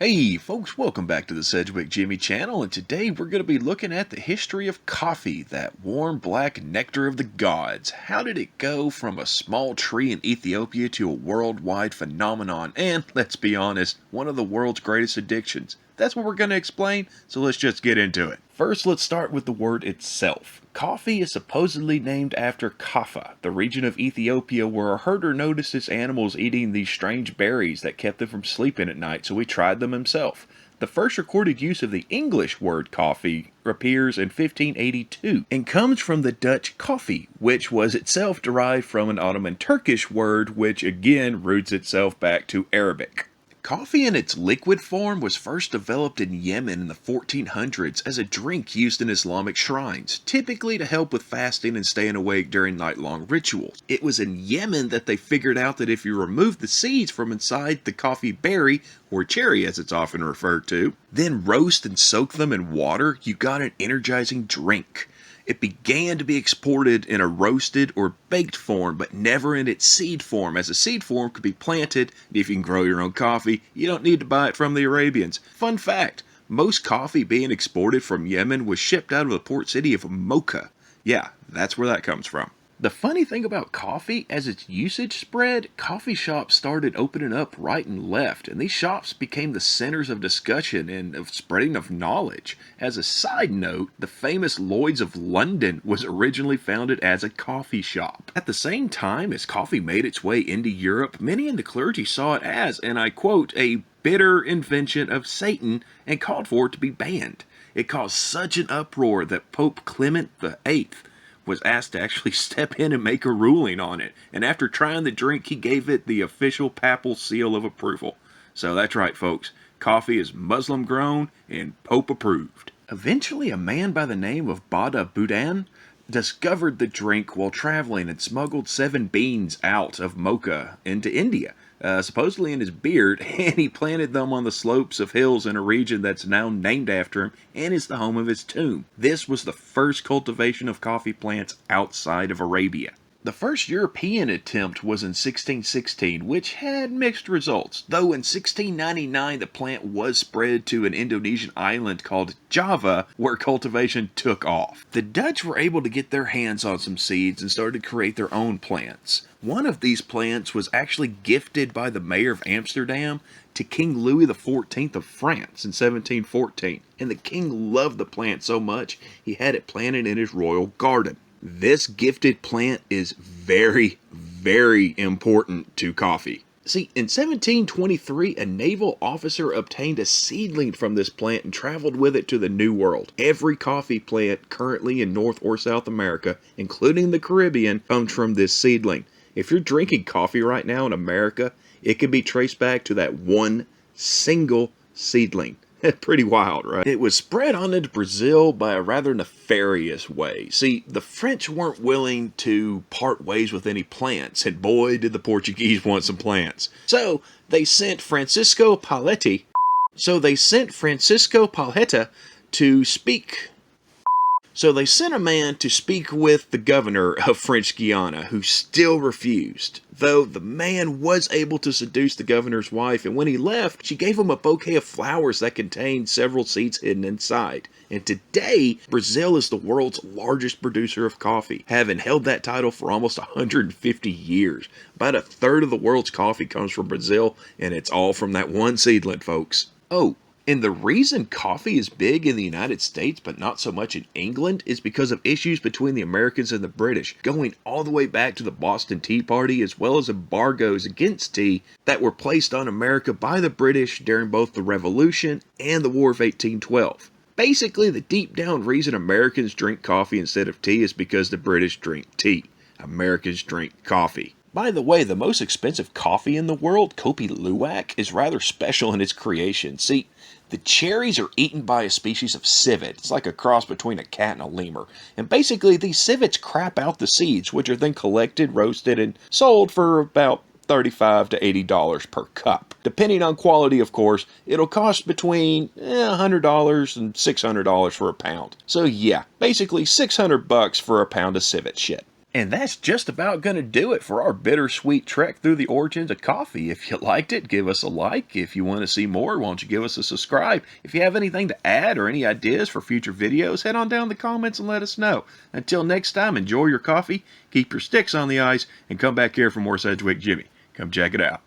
Hey folks, welcome back to the Sedgwick Jimmy channel, and today we're going to be looking at the history of coffee, that warm black nectar of the gods. How did it go from a small tree in Ethiopia to a worldwide phenomenon, and let's be honest, one of the world's greatest addictions? That's what we're going to explain, so let's just get into it. First, let's start with the word itself. Coffee is supposedly named after Kaffa, the region of Ethiopia where a herder noticed his animals eating these strange berries that kept them from sleeping at night, so he tried them himself. The first recorded use of the English word coffee appears in 1582 and comes from the Dutch koffie, which was itself derived from an Ottoman Turkish word which again roots itself back to Arabic. Coffee in its liquid form was first developed in Yemen in the 1400s as a drink used in Islamic shrines, typically to help with fasting and staying awake during night-long rituals. It was in Yemen that they figured out that if you removed the seeds from inside the coffee berry, or cherry as it's often referred to, then roast and soak them in water, you got an energizing drink. It began to be exported in a roasted or baked form, but never in its seed form, as a seed form could be planted, and if you can grow your own coffee, you don't need to buy it from the Arabians. Fun fact, most coffee being exported from Yemen was shipped out of the port city of Mocha. Yeah, that's where that comes from. The funny thing about coffee, as its usage spread, coffee shops started opening up right and left, and these shops became the centers of discussion and of spreading of knowledge. As a side note, the famous Lloyd's of London was originally founded as a coffee shop. At the same time as coffee made its way into Europe, many in the clergy saw it as, and I quote, a bitter invention of Satan and called for it to be banned. It caused such an uproar that Pope Clement VIII was asked to actually step in and make a ruling on it, and after trying the drink he gave it the official papal seal of approval. So that's right folks, coffee is Muslim grown and Pope approved. Eventually a man by the name of Bada Budan discovered the drink while traveling and smuggled 7 beans out of Mocha into India, supposedly in his beard, and he planted them on the slopes of hills in a region that's now named after him and is the home of his tomb. This was the first cultivation of coffee plants outside of Arabia. The first European attempt was in 1616, which had mixed results, though in 1699 the plant was spread to an Indonesian island called Java, where cultivation took off. The Dutch were able to get their hands on some seeds and started to create their own plants. One of these plants was actually gifted by the mayor of Amsterdam to King Louis XIV of France in 1714, and the king loved the plant so much he had it planted in his royal garden. This gifted plant is very, very important to coffee. See, in 1723, a naval officer obtained a seedling from this plant and traveled with it to the New World. Every coffee plant currently in North or South America, including the Caribbean, comes from this seedling. If you're drinking coffee right now in America, it can be traced back to that one single seedling. Pretty wild, right? It was spread on into Brazil by a rather nefarious way. See, the French weren't willing to part ways with any plants, and boy did the Portuguese want some plants. So they sent Fransisco Palheta they sent a man to speak with the governor of French Guiana, who still refused. Though the man was able to seduce the governor's wife, and when he left, she gave him a bouquet of flowers that contained several seeds hidden inside. And today, Brazil is the world's largest producer of coffee, having held that title for almost 150 years. About a third of the world's coffee comes from Brazil, and it's all from that one seedling, folks. Oh, and the reason coffee is big in the United States but not so much in England is because of issues between the Americans and the British, going all the way back to the Boston Tea Party, as well as embargoes against tea that were placed on America by the British during both the Revolution and the War of 1812. Basically, the deep down reason Americans drink coffee instead of tea is because the British drink tea. Americans drink coffee. By the way, the most expensive coffee in the world, Kopi Luwak, is rather special in its creation. See, the cherries are eaten by a species of civet. It's like a cross between a cat and a lemur. And basically, these civets crap out the seeds, which are then collected, roasted, and sold for about $35 to $80 per cup. Depending on quality, of course, it'll cost between $100 and $600 for a pound. So yeah, basically $600 for a pound of civet shit. And that's just about going to do it for our bittersweet trek through the origins of coffee. If you liked it, give us a like. If you want to see more, why don't you give us a subscribe? If you have anything to add or any ideas for future videos, head on down in the comments and let us know. Until next time, enjoy your coffee, keep your sticks on the ice, and come back here for more Sedgwick Jimmy. Come check it out.